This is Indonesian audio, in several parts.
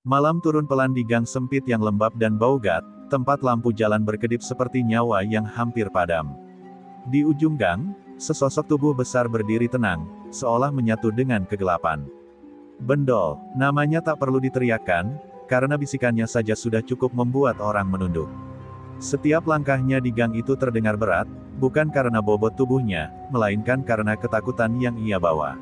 Malam turun pelan di gang sempit yang lembab dan baugat, tempat lampu jalan berkedip seperti nyawa yang hampir padam. Di ujung gang, sesosok tubuh besar berdiri tenang, seolah menyatu dengan kegelapan. Bendol, namanya tak perlu diteriakkan, karena bisikannya saja sudah cukup membuat orang menunduk. Setiap langkahnya di gang itu terdengar berat, bukan karena bobot tubuhnya, melainkan karena ketakutan yang ia bawa.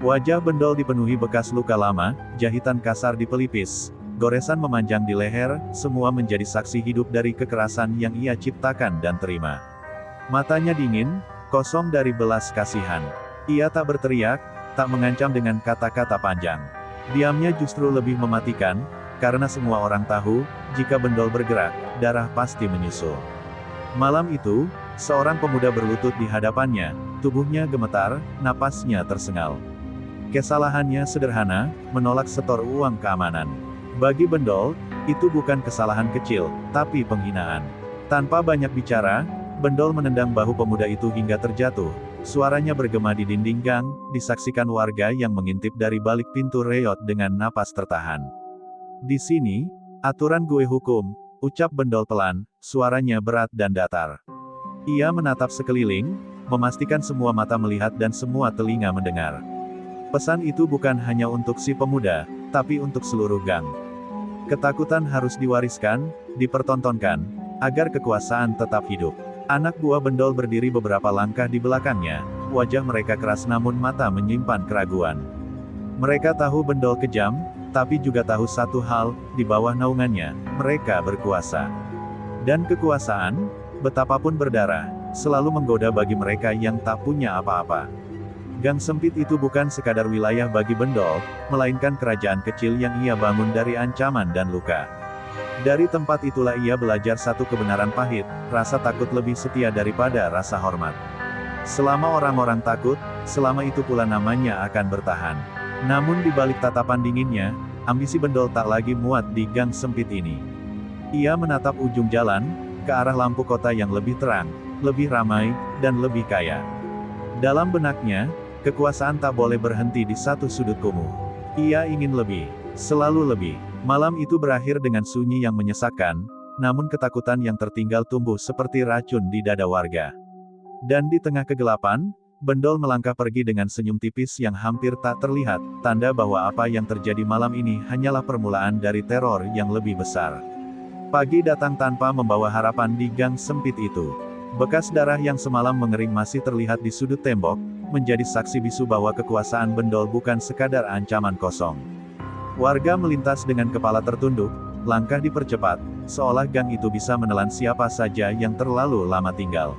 Wajah Bendol dipenuhi bekas luka lama, jahitan kasar di pelipis, goresan memanjang di leher, semua menjadi saksi hidup dari kekerasan yang ia ciptakan dan terima. Matanya dingin, kosong dari belas kasihan. Ia tak berteriak, tak mengancam dengan kata-kata panjang. Diamnya justru lebih mematikan, karena semua orang tahu, jika Bendol bergerak, darah pasti menyusul. Malam itu, seorang pemuda berlutut di hadapannya, tubuhnya gemetar, napasnya tersengal. Kesalahannya sederhana, menolak setor uang keamanan. Bagi Bendol, itu bukan kesalahan kecil, tapi penghinaan. Tanpa banyak bicara, Bendol menendang bahu pemuda itu hingga terjatuh. Suaranya bergema di dinding gang, disaksikan warga yang mengintip dari balik pintu reot dengan napas tertahan. Di sini, aturan gue hukum, ucap Bendol pelan, suaranya berat dan datar. Ia menatap sekeliling, memastikan semua mata melihat dan semua telinga mendengar. Pesan itu bukan hanya untuk si pemuda, tapi untuk seluruh gang. Ketakutan harus diwariskan, dipertontonkan, agar kekuasaan tetap hidup. Anak buah Bendol berdiri beberapa langkah di belakangnya, wajah mereka keras namun mata menyimpan keraguan. Mereka tahu Bendol kejam, tapi juga tahu satu hal, di bawah naungannya, mereka berkuasa. Dan kekuasaan, betapapun berdarah, selalu menggoda bagi mereka yang tak punya apa-apa. Gang sempit itu bukan sekadar wilayah bagi Bendol, melainkan kerajaan kecil yang ia bangun dari ancaman dan luka. Dari tempat itulah ia belajar satu kebenaran pahit, rasa takut lebih setia daripada rasa hormat. Selama orang-orang takut, selama itu pula namanya akan bertahan. Namun di balik tatapan dinginnya, ambisi Bendol tak lagi muat di gang sempit ini. Ia menatap ujung jalan, ke arah lampu kota yang lebih terang, lebih ramai, dan lebih kaya. Dalam benaknya, kekuasaan tak boleh berhenti di satu sudut kumuh. Ia ingin lebih, selalu lebih. Malam itu berakhir dengan sunyi yang menyesakkan, namun ketakutan yang tertinggal tumbuh seperti racun di dada warga. Dan di tengah kegelapan, Bendol melangkah pergi dengan senyum tipis yang hampir tak terlihat, tanda bahwa apa yang terjadi malam ini hanyalah permulaan dari teror yang lebih besar. Pagi datang tanpa membawa harapan di gang sempit itu. Bekas darah yang semalam mengering masih terlihat di sudut tembok, menjadi saksi bisu bahwa kekuasaan Bendol bukan sekadar ancaman kosong. Warga melintas dengan kepala tertunduk, langkah dipercepat, seolah gang itu bisa menelan siapa saja yang terlalu lama tinggal.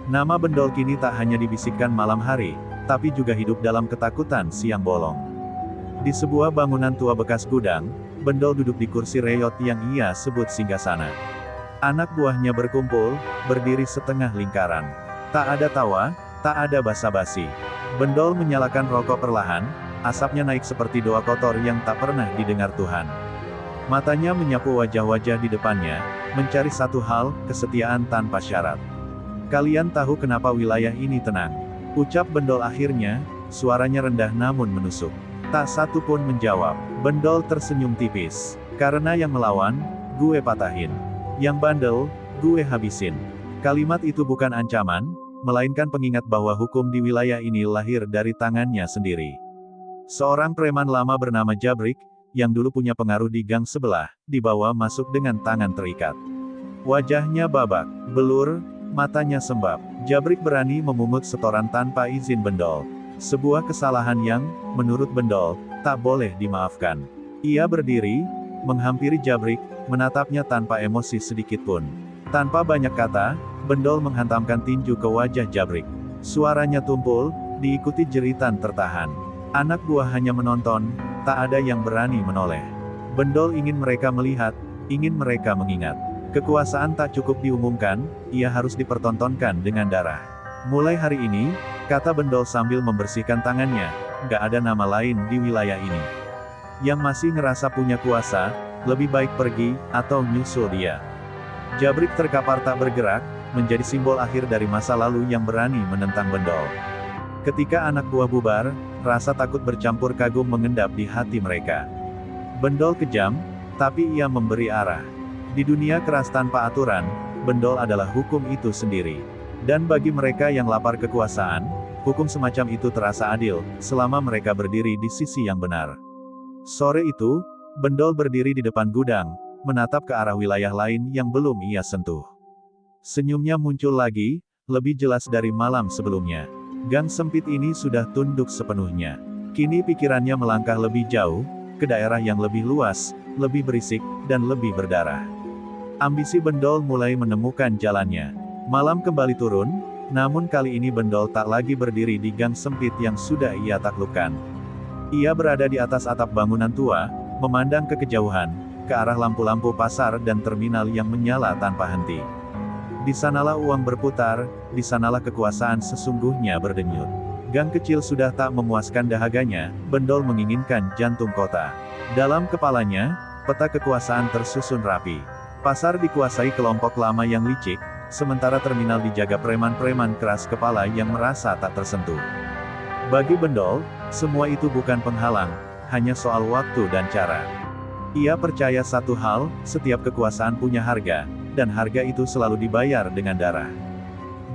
Nama Bendol kini tak hanya dibisikkan malam hari, tapi juga hidup dalam ketakutan siang bolong. Di sebuah bangunan tua bekas gudang, Bendol duduk di kursi reot yang ia sebut singgasana. Anak buahnya berkumpul, berdiri setengah lingkaran. Tak ada tawa, tak ada basa-basi. Bendol menyalakan rokok perlahan, asapnya naik seperti doa kotor yang tak pernah didengar Tuhan. Matanya menyapu wajah-wajah di depannya, mencari satu hal, kesetiaan tanpa syarat. Kalian tahu kenapa wilayah ini tenang? Ucap Bendol akhirnya, suaranya rendah namun menusuk. Tak satu pun menjawab. Bendol tersenyum tipis. Karena yang melawan, gue patahin. Yang bandel, gue habisin. Kalimat itu bukan ancaman, melainkan pengingat bahwa hukum di wilayah ini lahir dari tangannya sendiri. Seorang preman lama bernama Jabrik, yang dulu punya pengaruh di gang sebelah, dibawa masuk dengan tangan terikat. Wajahnya babak belur, matanya sembab. Jabrik berani memungut setoran tanpa izin Bendol. Sebuah kesalahan yang, menurut Bendol, tak boleh dimaafkan. Ia berdiri, menghampiri Jabrik, menatapnya tanpa emosi sedikitpun. Tanpa banyak kata, Bendol menghantamkan tinju ke wajah Jabrik. Suaranya tumpul, diikuti jeritan tertahan. Anak buah hanya menonton, tak ada yang berani menoleh. Bendol ingin mereka melihat, ingin mereka mengingat. Kekuasaan tak cukup diumumkan, ia harus dipertontonkan dengan darah. Mulai hari ini, kata Bendol sambil membersihkan tangannya, gak ada nama lain di wilayah ini. Yang masih ngerasa punya kuasa, lebih baik pergi, atau nyusul dia. Jabrik terkapar tak bergerak, menjadi simbol akhir dari masa lalu yang berani menentang Bendol. Ketika anak buah bubar, rasa takut bercampur kagum mengendap di hati mereka. Bendol kejam, tapi ia memberi arah. Di dunia keras tanpa aturan, bendol adalah hukum itu sendiri. Dan bagi mereka yang lapar kekuasaan, hukum semacam itu terasa adil, selama mereka berdiri di sisi yang benar. Sore itu, bendol berdiri di depan gudang, menatap ke arah wilayah lain yang belum ia sentuh. Senyumnya muncul lagi, lebih jelas dari malam sebelumnya. Gang sempit ini sudah tunduk sepenuhnya. Kini pikirannya melangkah lebih jauh, ke daerah yang lebih luas, lebih berisik, dan lebih berdarah. Ambisi bendol mulai menemukan jalannya. Malam kembali turun, namun kali ini bendol tak lagi berdiri di gang sempit yang sudah ia taklukkan. Ia berada di atas atap bangunan tua, memandang ke kejauhan, ke arah lampu-lampu pasar dan terminal yang menyala tanpa henti. Di sanalah uang berputar, di sanalah kekuasaan sesungguhnya berdenyut. Gang kecil sudah tak memuaskan dahaganya, bendol menginginkan jantung kota. Dalam kepalanya, peta kekuasaan tersusun rapi. Pasar dikuasai kelompok lama yang licik, sementara terminal dijaga preman-preman keras kepala yang merasa tak tersentuh. Bagi bendol, semua itu bukan penghalang, hanya soal waktu dan cara. Ia percaya satu hal, setiap kekuasaan punya harga, dan harga itu selalu dibayar dengan darah.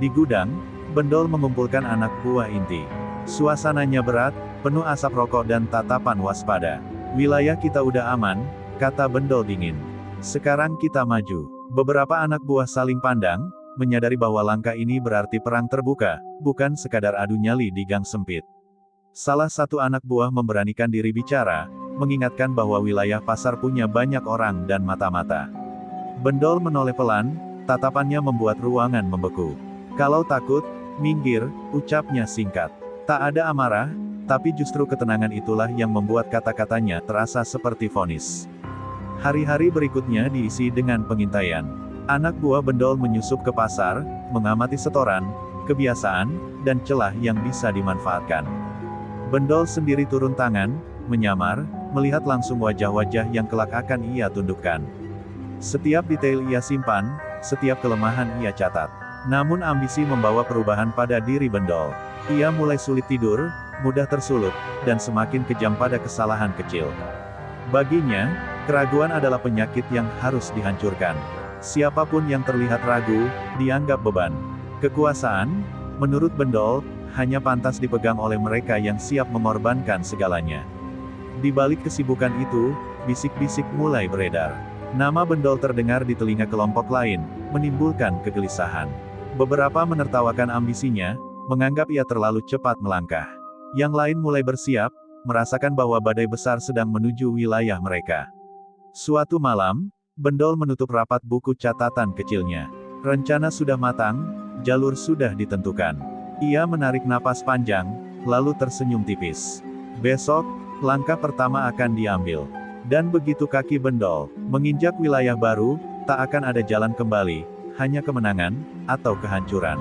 Di gudang, bendol mengumpulkan anak buah inti. Suasananya berat, penuh asap rokok dan tatapan waspada. Wilayah kita udah aman, kata bendol dingin. Sekarang kita maju. Beberapa anak buah saling pandang, menyadari bahwa langkah ini berarti perang terbuka, bukan sekadar adu nyali di gang sempit. Salah satu anak buah memberanikan diri bicara, mengingatkan bahwa wilayah pasar punya banyak orang dan mata-mata. Bendol menoleh pelan, tatapannya membuat ruangan membeku. Kalau takut, minggir, ucapnya singkat. Tak ada amarah, tapi justru ketenangan itulah yang membuat kata-katanya terasa seperti vonis. Hari-hari berikutnya diisi dengan pengintaian. Anak buah bendol menyusup ke pasar, mengamati setoran, kebiasaan, dan celah yang bisa dimanfaatkan. Bendol sendiri turun tangan, menyamar, melihat langsung wajah-wajah yang kelak akan ia tundukkan. Setiap detail ia simpan, setiap kelemahan ia catat. Namun ambisi membawa perubahan pada diri bendol. Ia mulai sulit tidur, mudah tersulut, dan semakin kejam pada kesalahan kecil. Baginya, keraguan adalah penyakit yang harus dihancurkan. Siapapun yang terlihat ragu, dianggap beban. Kekuasaan, menurut bendol, hanya pantas dipegang oleh mereka yang siap mengorbankan segalanya. Di balik kesibukan itu, bisik-bisik mulai beredar. Nama bendol terdengar di telinga kelompok lain, menimbulkan kegelisahan. Beberapa menertawakan ambisinya, menganggap ia terlalu cepat melangkah. Yang lain mulai bersiap, merasakan bahwa badai besar sedang menuju wilayah mereka. Suatu malam, bendol menutup rapat buku catatan kecilnya. Rencana sudah matang, jalur sudah ditentukan. Ia menarik napas panjang, lalu tersenyum tipis. Besok, langkah pertama akan diambil. Dan begitu kaki bendol menginjak wilayah baru, tak akan ada jalan kembali, hanya kemenangan, atau kehancuran.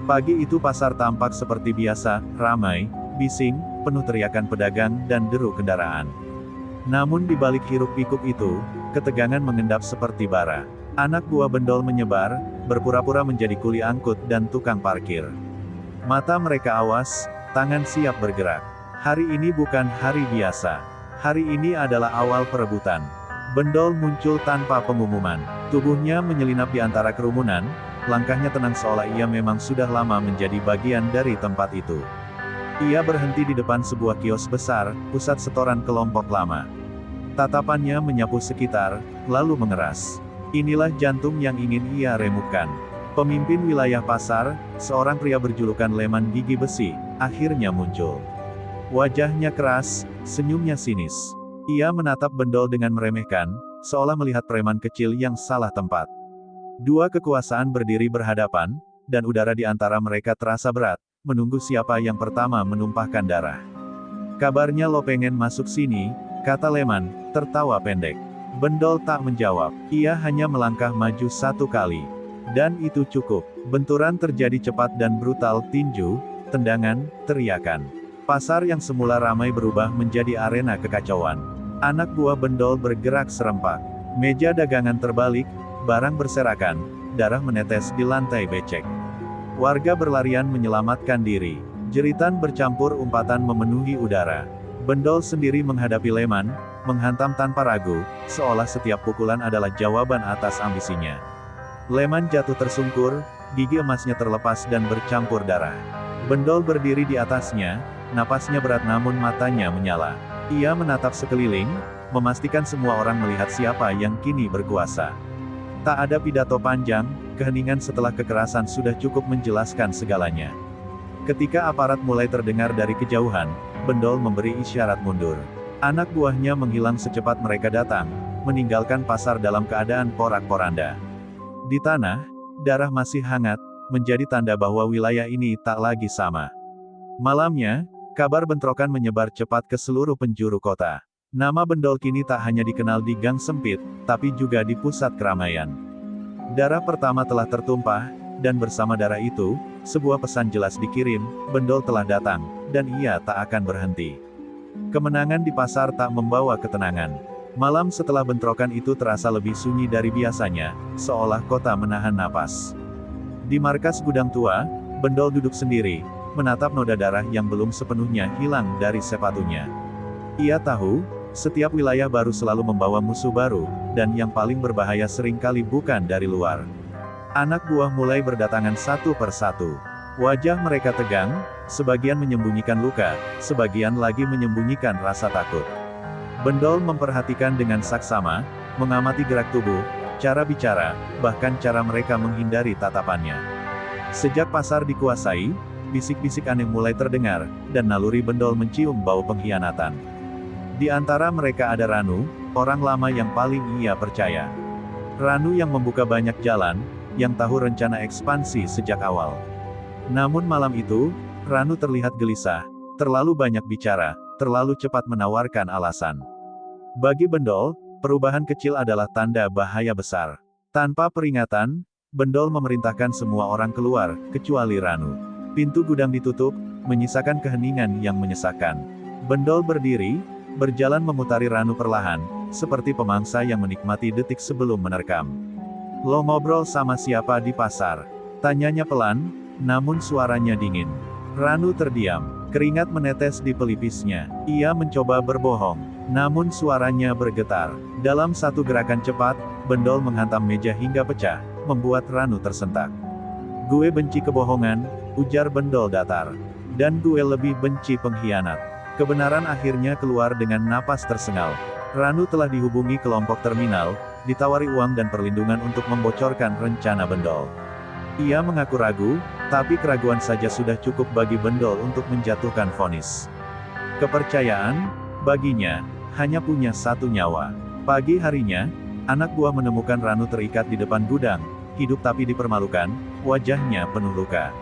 Pagi itu pasar tampak seperti biasa, ramai, bising, penuh teriakan pedagang dan deru kendaraan. Namun di balik hiruk-pikuk itu, ketegangan mengendap seperti bara. Anak buah bendol menyebar, berpura-pura menjadi kuli angkut dan tukang parkir. Mata mereka awas, tangan siap bergerak. Hari ini bukan hari biasa. Hari ini adalah awal perebutan. Bendol muncul tanpa pengumuman. Tubuhnya menyelinap di antara kerumunan, langkahnya tenang seolah ia memang sudah lama menjadi bagian dari tempat itu. Ia berhenti di depan sebuah kios besar, pusat setoran kelompok lama. Tatapannya menyapu sekitar, lalu mengeras. Inilah jantung yang ingin ia remukkan. Pemimpin wilayah pasar, seorang pria berjulukan Leman Gigi Besi, akhirnya muncul. Wajahnya keras, senyumnya sinis. Ia menatap bendol dengan meremehkan, seolah melihat preman kecil yang salah tempat. Dua kekuasaan berdiri berhadapan, dan udara di antara mereka terasa berat, menunggu siapa yang pertama menumpahkan darah. Kabarnya lo pengen masuk sini, kata Leman, tertawa pendek. Bendol tak menjawab, ia hanya melangkah maju satu kali. Dan itu cukup. Benturan terjadi cepat dan brutal, tinju, tendangan, teriakan. Pasar yang semula ramai berubah menjadi arena kekacauan. Anak buah bendol bergerak serempak. Meja dagangan terbalik, barang berserakan, darah menetes di lantai becek. Warga berlarian menyelamatkan diri. Jeritan bercampur umpatan memenuhi udara. Bendol sendiri menghadapi Leman, menghantam tanpa ragu, seolah setiap pukulan adalah jawaban atas ambisinya. Leman jatuh tersungkur, gigi emasnya terlepas dan bercampur darah. Bendol berdiri di atasnya, napasnya berat namun matanya menyala. Ia menatap sekeliling, memastikan semua orang melihat siapa yang kini berkuasa. Tak ada pidato panjang, keheningan setelah kekerasan sudah cukup menjelaskan segalanya. Ketika aparat mulai terdengar dari kejauhan, Bendol memberi isyarat mundur. Anak buahnya menghilang secepat mereka datang, meninggalkan pasar dalam keadaan porak-poranda. Di tanah, darah masih hangat, menjadi tanda bahwa wilayah ini tak lagi sama. Malamnya, kabar bentrokan menyebar cepat ke seluruh penjuru kota. Nama Bendol kini tak hanya dikenal di gang sempit, tapi juga di pusat keramaian. Darah pertama telah tertumpah, dan bersama darah itu, sebuah pesan jelas dikirim, Bendol telah datang, dan ia tak akan berhenti. Kemenangan di pasar tak membawa ketenangan. Malam setelah bentrokan itu terasa lebih sunyi dari biasanya, seolah kota menahan napas. Di markas gudang tua, Bendol duduk sendiri, menatap noda darah yang belum sepenuhnya hilang dari sepatunya. Ia tahu, setiap wilayah baru selalu membawa musuh baru, dan yang paling berbahaya seringkali bukan dari luar. Anak buah mulai berdatangan satu per satu. Wajah mereka tegang, sebagian menyembunyikan luka, sebagian lagi menyembunyikan rasa takut. Bendol memperhatikan dengan saksama, mengamati gerak tubuh, cara bicara, bahkan cara mereka menghindari tatapannya. Sejak pasar dikuasai, bisik-bisik aneh mulai terdengar, dan naluri Bendol mencium bau pengkhianatan. Di antara mereka ada Ranu, orang lama yang paling ia percaya. Ranu yang membuka banyak jalan, yang tahu rencana ekspansi sejak awal. Namun malam itu, Ranu terlihat gelisah, terlalu banyak bicara, terlalu cepat menawarkan alasan. Bagi Bendol, perubahan kecil adalah tanda bahaya besar. Tanpa peringatan, Bendol memerintahkan semua orang keluar, kecuali Ranu. Pintu gudang ditutup, menyisakan keheningan yang menyesakkan. Bendol berdiri, berjalan memutari Ranu perlahan, seperti pemangsa yang menikmati detik sebelum menerkam. "Lo ngobrol sama siapa di pasar?" tanyanya pelan, namun suaranya dingin. Ranu terdiam, keringat menetes di pelipisnya. Ia mencoba berbohong, namun suaranya bergetar. Dalam satu gerakan cepat, Bendol menghantam meja hingga pecah, membuat Ranu tersentak. "Gue benci kebohongan," ujar Bendol datar. "Dan gue lebih benci pengkhianat." Kebenaran akhirnya keluar dengan napas tersengal. Ranu telah dihubungi kelompok terminal, ditawari uang dan perlindungan untuk membocorkan rencana Bendol. Ia mengaku ragu, tapi keraguan saja sudah cukup bagi Bendol untuk menjatuhkan vonis. Kepercayaan, baginya, hanya punya satu nyawa. Pagi harinya, anak buah menemukan Ranu terikat di depan gudang, hidup tapi dipermalukan, wajahnya penuh luka.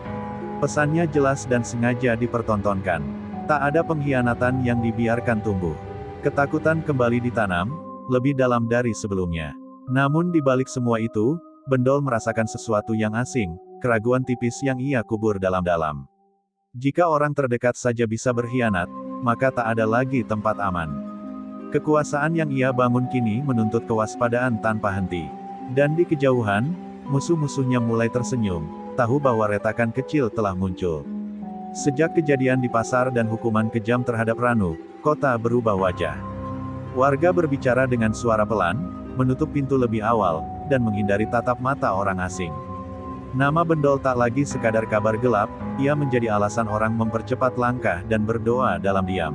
Pesannya jelas dan sengaja dipertontonkan. Tak ada pengkhianatan yang dibiarkan tumbuh. Ketakutan kembali ditanam, lebih dalam dari sebelumnya. Namun di balik semua itu, Bendol merasakan sesuatu yang asing, keraguan tipis yang ia kubur dalam-dalam. Jika orang terdekat saja bisa berkhianat, maka tak ada lagi tempat aman. Kekuasaan yang ia bangun kini menuntut kewaspadaan tanpa henti. Dan di kejauhan, musuh-musuhnya mulai tersenyum, tahu bahwa retakan kecil telah muncul. Sejak kejadian di pasar dan hukuman kejam terhadap Ranu, kota berubah wajah. Warga berbicara dengan suara pelan, menutup pintu lebih awal, dan menghindari tatap mata orang asing. Nama Bendol tak lagi sekadar kabar gelap, ia menjadi alasan orang mempercepat langkah dan berdoa dalam diam.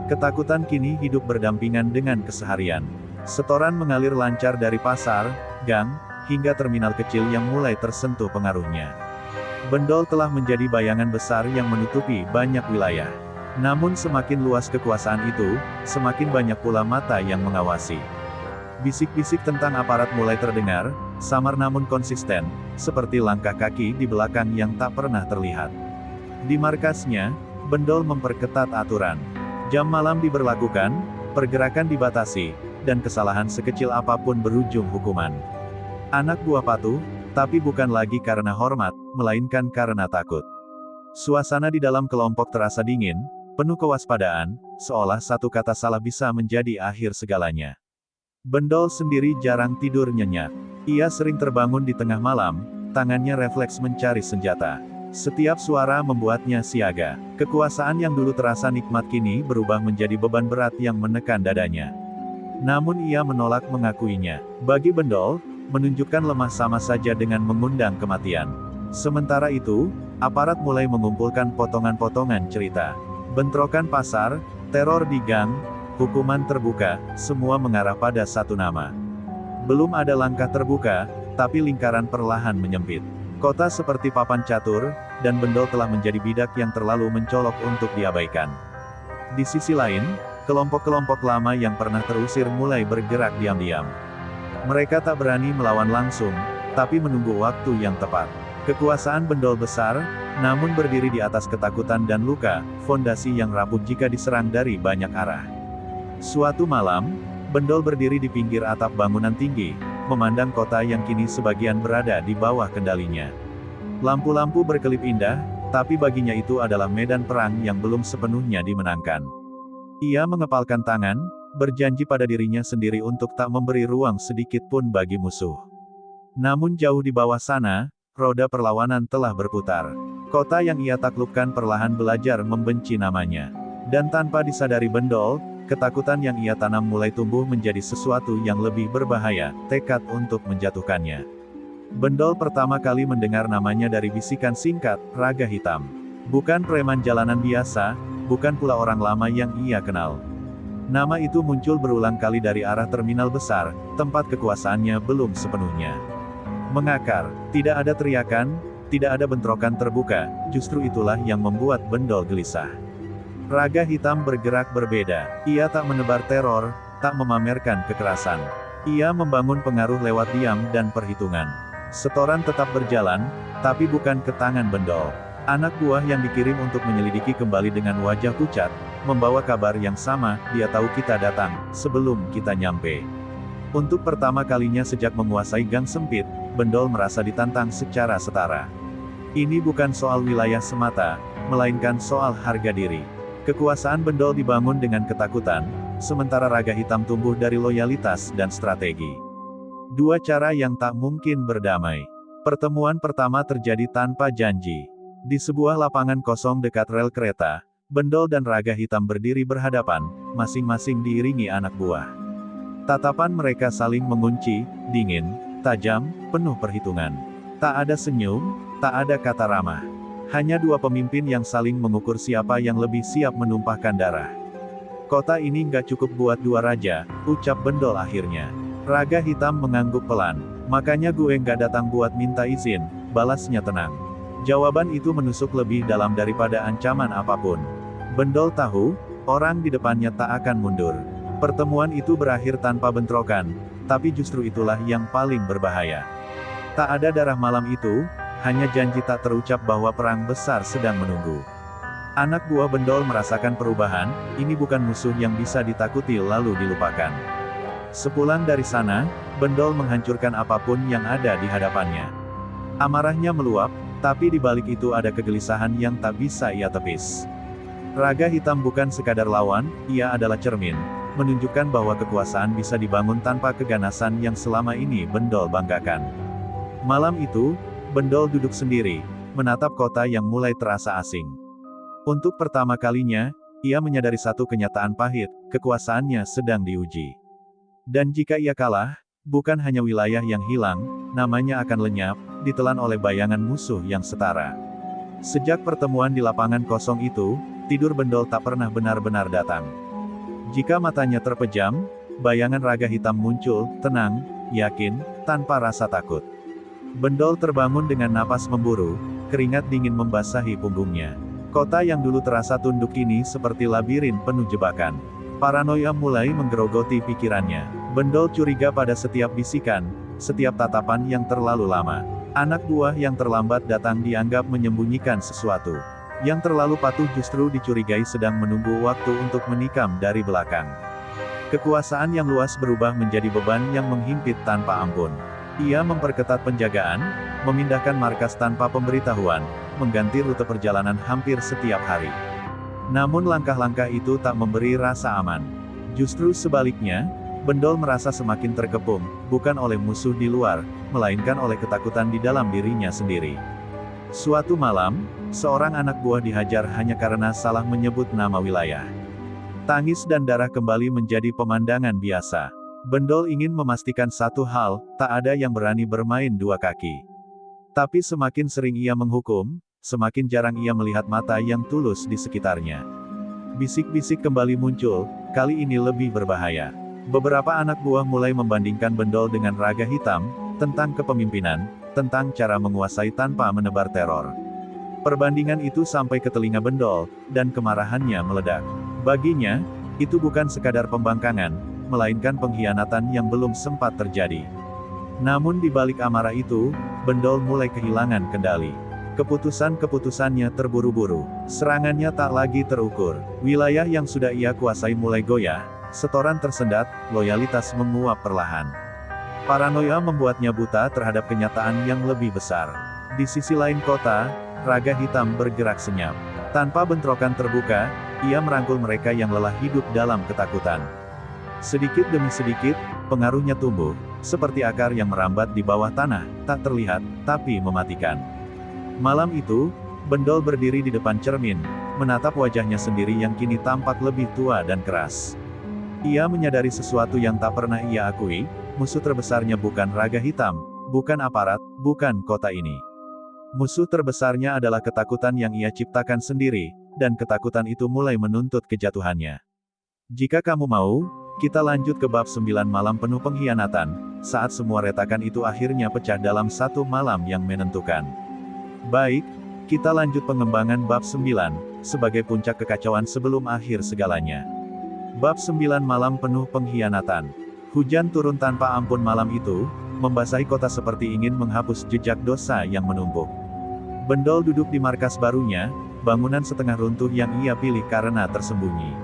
Ketakutan kini hidup berdampingan dengan keseharian. Setoran mengalir lancar dari pasar, gang, hingga terminal kecil yang mulai tersentuh pengaruhnya. Bendol telah menjadi bayangan besar yang menutupi banyak wilayah. Namun semakin luas kekuasaan itu, semakin banyak pula mata yang mengawasi. Bisik-bisik tentang aparat mulai terdengar, samar namun konsisten, seperti langkah kaki di belakang yang tak pernah terlihat. Di markasnya, Bendol memperketat aturan. Jam malam diberlakukan, pergerakan dibatasi, dan kesalahan sekecil apapun berujung hukuman. Anak buah patuh, tapi bukan lagi karena hormat, melainkan karena takut. Suasana di dalam kelompok terasa dingin, penuh kewaspadaan, seolah satu kata salah bisa menjadi akhir segalanya. Bendol sendiri jarang tidur nyenyak. Ia sering terbangun di tengah malam, tangannya refleks mencari senjata. Setiap suara membuatnya siaga. Kekuasaan yang dulu terasa nikmat kini berubah menjadi beban berat yang menekan dadanya. Namun ia menolak mengakuinya. Bagi Bendol, menunjukkan lemah sama saja dengan mengundang kematian. Sementara itu, aparat mulai mengumpulkan potongan-potongan cerita. Bentrokan pasar, teror di gang, hukuman terbuka, semua mengarah pada satu nama. Belum ada langkah terbuka, tapi lingkaran perlahan menyempit. Kota seperti papan catur, dan Bendol telah menjadi bidak yang terlalu mencolok untuk diabaikan. Di sisi lain, kelompok-kelompok lama yang pernah terusir mulai bergerak diam-diam. Mereka tak berani melawan langsung, tapi menunggu waktu yang tepat. Kekuasaan Bendol besar, namun berdiri di atas ketakutan dan luka, fondasi yang rapuh jika diserang dari banyak arah. Suatu malam, Bendol berdiri di pinggir atap bangunan tinggi, memandang kota yang kini sebagian berada di bawah kendalinya. Lampu-lampu berkelip indah, tapi baginya itu adalah medan perang yang belum sepenuhnya dimenangkan. Ia mengepalkan tangan, berjanji pada dirinya sendiri untuk tak memberi ruang sedikit pun bagi musuh. Namun jauh di bawah sana, roda perlawanan telah berputar. Kota yang ia taklukkan perlahan belajar membenci namanya. Dan tanpa disadari Bendol, ketakutan yang ia tanam mulai tumbuh menjadi sesuatu yang lebih berbahaya, tekad untuk menjatuhkannya. Bendol pertama kali mendengar namanya dari bisikan singkat, Raga Hitam. Bukan preman jalanan biasa, bukan pula orang lama yang ia kenal. Nama itu muncul berulang kali dari arah terminal besar, tempat kekuasaannya belum sepenuhnya mengakar. Tidak ada teriakan, tidak ada bentrokan terbuka, justru itulah yang membuat Bendol gelisah. Raga Hitam bergerak berbeda. Ia tak menebar teror, tak memamerkan kekerasan. Ia membangun pengaruh lewat diam dan perhitungan. Setoran tetap berjalan, tapi bukan ke tangan Bendol. Anak buah yang dikirim untuk menyelidiki kembali dengan wajah pucat, membawa kabar yang sama, dia tahu kita datang, sebelum kita nyampe. Untuk pertama kalinya sejak menguasai gang sempit, Bendol merasa ditantang secara setara. Ini bukan soal wilayah semata, melainkan soal harga diri. Kekuasaan Bendol dibangun dengan ketakutan, sementara Raga Hitam tumbuh dari loyalitas dan strategi. Dua cara yang tak mungkin berdamai. Pertemuan pertama terjadi tanpa janji. Di sebuah lapangan kosong dekat rel kereta, Bendol dan Raga Hitam berdiri berhadapan, masing-masing diiringi anak buah. Tatapan mereka saling mengunci, dingin, tajam, penuh perhitungan. Tak ada senyum, tak ada kata ramah. Hanya dua pemimpin yang saling mengukur siapa yang lebih siap menumpahkan darah. Kota ini nggak cukup buat dua raja, ucap Bendol akhirnya. Raga Hitam mengangguk pelan. Makanya gue nggak datang buat minta izin, balasnya tenang. Jawaban itu menusuk lebih dalam daripada ancaman apapun. Bendol tahu, orang di depannya tak akan mundur. Pertemuan itu berakhir tanpa bentrokan, tapi justru itulah yang paling berbahaya. Tak ada darah malam itu, hanya janji tak terucap bahwa perang besar sedang menunggu. Anak buah Bendol merasakan perubahan, ini bukan musuh yang bisa ditakuti lalu dilupakan. Sepulang dari sana, Bendol menghancurkan apapun yang ada di hadapannya. Amarahnya meluap, tapi di balik itu ada kegelisahan yang tak bisa ia tepis. Raga Hitam bukan sekadar lawan, ia adalah cermin, menunjukkan bahwa kekuasaan bisa dibangun tanpa keganasan yang selama ini Bendol banggakan. Malam itu, Bendol duduk sendiri, menatap kota yang mulai terasa asing. Untuk pertama kalinya, ia menyadari satu kenyataan pahit, kekuasaannya sedang diuji. Dan jika ia kalah, bukan hanya wilayah yang hilang, namanya akan lenyap, ditelan oleh bayangan musuh yang setara. Sejak pertemuan di lapangan kosong itu, tidur Bendol tak pernah benar-benar datang. Jika matanya terpejam, bayangan Raga Hitam muncul, tenang, yakin, tanpa rasa takut. Bendol terbangun dengan napas memburu, keringat dingin membasahi punggungnya. Kota yang dulu terasa tunduk kini seperti labirin penuh jebakan. Paranoia mulai menggerogoti pikirannya. Bendol curiga pada setiap bisikan, setiap tatapan yang terlalu lama. Anak buah yang terlambat datang dianggap menyembunyikan sesuatu. Yang terlalu patuh justru dicurigai sedang menunggu waktu untuk menikam dari belakang. Kekuasaan yang luas berubah menjadi beban yang menghimpit tanpa ampun. Ia memperketat penjagaan, memindahkan markas tanpa pemberitahuan, mengganti rute perjalanan hampir setiap hari. Namun langkah-langkah itu tak memberi rasa aman. Justru sebaliknya, Bendol merasa semakin terkepung, bukan oleh musuh di luar, melainkan oleh ketakutan di dalam dirinya sendiri. Suatu malam, seorang anak buah dihajar hanya karena salah menyebut nama wilayah. Tangis dan darah kembali menjadi pemandangan biasa. Bendol ingin memastikan satu hal, tak ada yang berani bermain dua kaki. Tapi semakin sering ia menghukum, semakin jarang ia melihat mata yang tulus di sekitarnya. Bisik-bisik kembali muncul, kali ini lebih berbahaya. Beberapa anak buah mulai membandingkan Bendol dengan Raga Hitam, tentang kepemimpinan, tentang cara menguasai tanpa menebar teror. Perbandingan itu sampai ke telinga Bendol, dan kemarahannya meledak. Baginya, itu bukan sekadar pembangkangan, melainkan pengkhianatan yang belum sempat terjadi. Namun di balik amarah itu, Bendol mulai kehilangan kendali. Keputusan-keputusannya terburu-buru. Serangannya tak lagi terukur. Wilayah yang sudah ia kuasai mulai goyah, setoran tersendat, loyalitas menguap perlahan. Paranoia membuatnya buta terhadap kenyataan yang lebih besar. Di sisi lain kota, Raga Hitam bergerak senyap. Tanpa bentrokan terbuka, ia merangkul mereka yang lelah hidup dalam ketakutan. Sedikit demi sedikit, pengaruhnya tumbuh, seperti akar yang merambat di bawah tanah, tak terlihat, tapi mematikan. Malam itu, Bendol berdiri di depan cermin, menatap wajahnya sendiri yang kini tampak lebih tua dan keras. Ia menyadari sesuatu yang tak pernah ia akui, musuh terbesarnya bukan Raga Hitam, bukan aparat, bukan kota ini. Musuh terbesarnya adalah ketakutan yang ia ciptakan sendiri, dan ketakutan itu mulai menuntut kejatuhannya. Jika kamu mau, kita lanjut ke bab 9 malam penuh pengkhianatan, saat semua retakan itu akhirnya pecah dalam satu malam yang menentukan. Baik, kita lanjut pengembangan bab 9, sebagai puncak kekacauan sebelum akhir segalanya. Bab 9 malam penuh pengkhianatan. Hujan turun tanpa ampun malam itu, membasahi kota seperti ingin menghapus jejak dosa yang menumpuk. Bendol duduk di markas barunya, bangunan setengah runtuh yang ia pilih karena tersembunyi.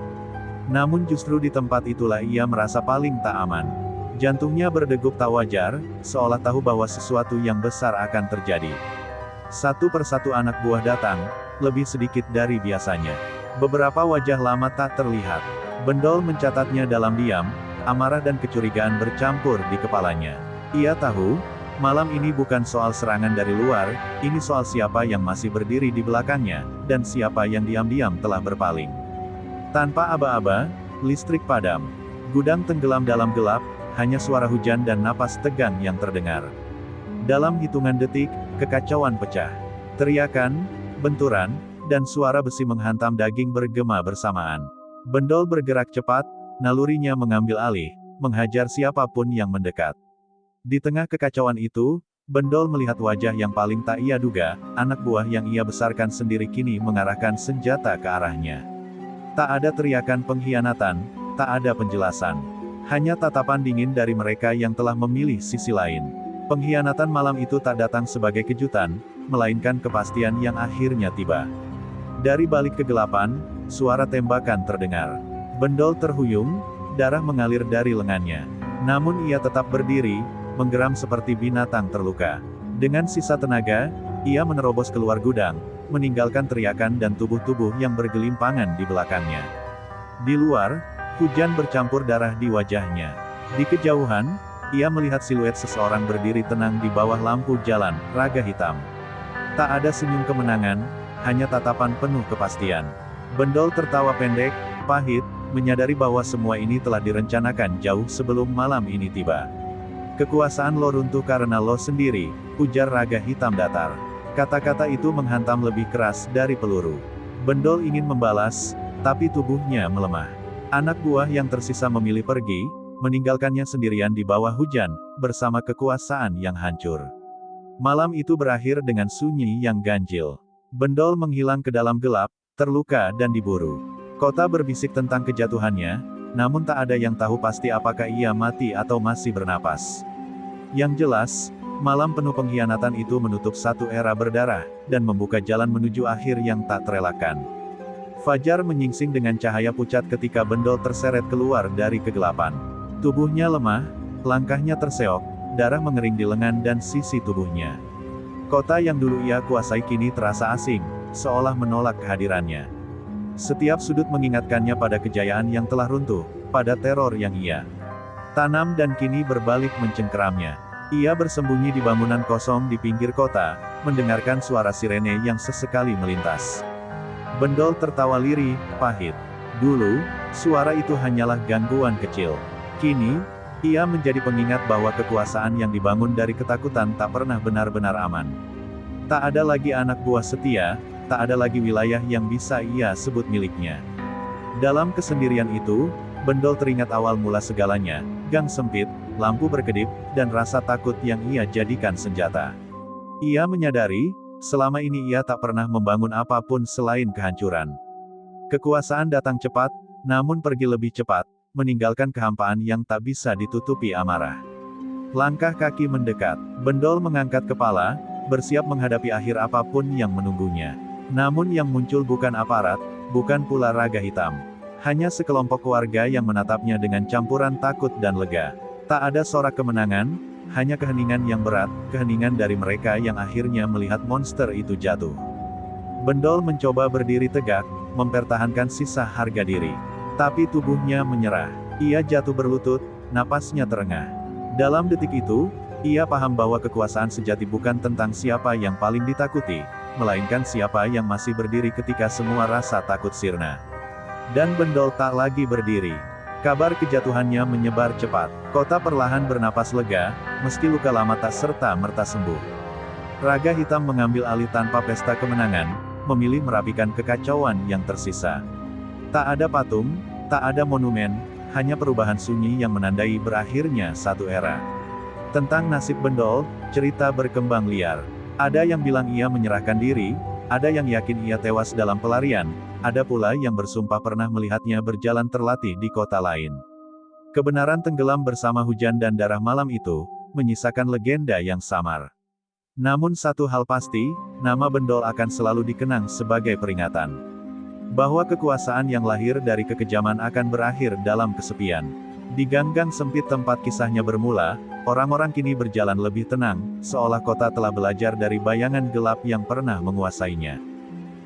Namun justru di tempat itulah ia merasa paling tak aman. Jantungnya berdegup tak wajar, seolah tahu bahwa sesuatu yang besar akan terjadi. Satu persatu anak buah datang, lebih sedikit dari biasanya. Beberapa wajah lama tak terlihat. Bendol mencatatnya dalam diam, amarah dan kecurigaan bercampur di kepalanya. Ia tahu, malam ini bukan soal serangan dari luar, ini soal siapa yang masih berdiri di belakangnya, dan siapa yang diam-diam telah berpaling. Tanpa aba-aba, listrik padam. Gudang tenggelam dalam gelap, hanya suara hujan dan napas tegang yang terdengar. Dalam hitungan detik, kekacauan pecah. Teriakan, benturan, dan suara besi menghantam daging bergema bersamaan. Bendol bergerak cepat, nalurinya mengambil alih, menghajar siapapun yang mendekat. Di tengah kekacauan itu, Bendol melihat wajah yang paling tak ia duga, anak buah yang ia besarkan sendiri kini mengarahkan senjata ke arahnya. Tak ada teriakan pengkhianatan, tak ada penjelasan. Hanya tatapan dingin dari mereka yang telah memilih sisi lain. Pengkhianatan malam itu tak datang sebagai kejutan, melainkan kepastian yang akhirnya tiba. Dari balik kegelapan, suara tembakan terdengar. Bendol terhuyung, darah mengalir dari lengannya. Namun ia tetap berdiri, menggeram seperti binatang terluka. Dengan sisa tenaga, ia menerobos keluar gudang, meninggalkan teriakan dan tubuh-tubuh yang bergelimpangan di belakangnya. Di luar, hujan bercampur darah di wajahnya. Di kejauhan, ia melihat siluet seseorang berdiri tenang di bawah lampu jalan, Raga Hitam. Tak ada senyum kemenangan, hanya tatapan penuh kepastian. Bendol tertawa pendek, pahit, menyadari bahwa semua ini telah direncanakan jauh sebelum malam ini tiba. Kekuasaan lo runtuh karena lo sendiri, ujar Raga Hitam datar. Kata-kata itu menghantam lebih keras dari peluru. Bendol ingin membalas, tapi tubuhnya melemah. Anak buah yang tersisa memilih pergi, meninggalkannya sendirian di bawah hujan, bersama kekuasaan yang hancur. Malam itu berakhir dengan sunyi yang ganjil. Bendol menghilang ke dalam gelap, terluka dan diburu. Kota berbisik tentang kejatuhannya, namun tak ada yang tahu pasti apakah ia mati atau masih bernapas. Yang jelas, malam penuh pengkhianatan itu menutup satu era berdarah, dan membuka jalan menuju akhir yang tak terelakkan. Fajar menyingsing dengan cahaya pucat ketika Bendol terseret keluar dari kegelapan. Tubuhnya lemah, langkahnya terseok, darah mengering di lengan dan sisi tubuhnya. Kota yang dulu ia kuasai kini terasa asing, seolah menolak kehadirannya. Setiap sudut mengingatkannya pada kejayaan yang telah runtuh, pada teror yang ia tanam dan kini berbalik mencengkeramnya. Ia bersembunyi di bangunan kosong di pinggir kota, mendengarkan suara sirene yang sesekali melintas. Bendol tertawa lirih, pahit. Dulu, suara itu hanyalah gangguan kecil. Kini, ia menjadi pengingat bahwa kekuasaan yang dibangun dari ketakutan tak pernah benar-benar aman. Tak ada lagi anak buah setia, tak ada lagi wilayah yang bisa ia sebut miliknya. Dalam kesendirian itu, Bendol teringat awal mula segalanya, gang sempit, lampu berkedip, dan rasa takut yang ia jadikan senjata. Ia menyadari, selama ini ia tak pernah membangun apapun selain kehancuran. Kekuasaan datang cepat, namun pergi lebih cepat, meninggalkan kehampaan yang tak bisa ditutupi amarah. Langkah kaki mendekat, Bendol mengangkat kepala, bersiap menghadapi akhir apapun yang menunggunya. Namun yang muncul bukan aparat, bukan pula raga hitam. Hanya sekelompok warga yang menatapnya dengan campuran takut dan lega. Tak ada sorak kemenangan, hanya keheningan yang berat, keheningan dari mereka yang akhirnya melihat monster itu jatuh. Bendol mencoba berdiri tegak, mempertahankan sisa harga diri. Tapi tubuhnya menyerah. Ia jatuh berlutut, napasnya terengah. Dalam detik itu, ia paham bahwa kekuasaan sejati bukan tentang siapa yang paling ditakuti, melainkan siapa yang masih berdiri ketika semua rasa takut sirna. Dan Bendol tak lagi berdiri. Kabar kejatuhannya menyebar cepat. Kota perlahan bernapas lega, meski luka lama tak serta-merta sembuh. Raga hitam mengambil alih tanpa pesta kemenangan, memilih merapikan kekacauan yang tersisa. Tak ada patung, tak ada monumen, hanya perubahan sunyi yang menandai berakhirnya satu era. Tentang nasib Bendol, cerita berkembang liar. Ada yang bilang ia menyerahkan diri, ada yang yakin ia tewas dalam pelarian, ada pula yang bersumpah pernah melihatnya berjalan terlatih di kota lain. Kebenaran tenggelam bersama hujan dan darah malam itu, menyisakan legenda yang samar. Namun satu hal pasti, nama Bendol akan selalu dikenang sebagai peringatan. Bahwa kekuasaan yang lahir dari kekejaman akan berakhir dalam kesepian. Di gang-gang sempit tempat kisahnya bermula, orang-orang kini berjalan lebih tenang, seolah kota telah belajar dari bayangan gelap yang pernah menguasainya.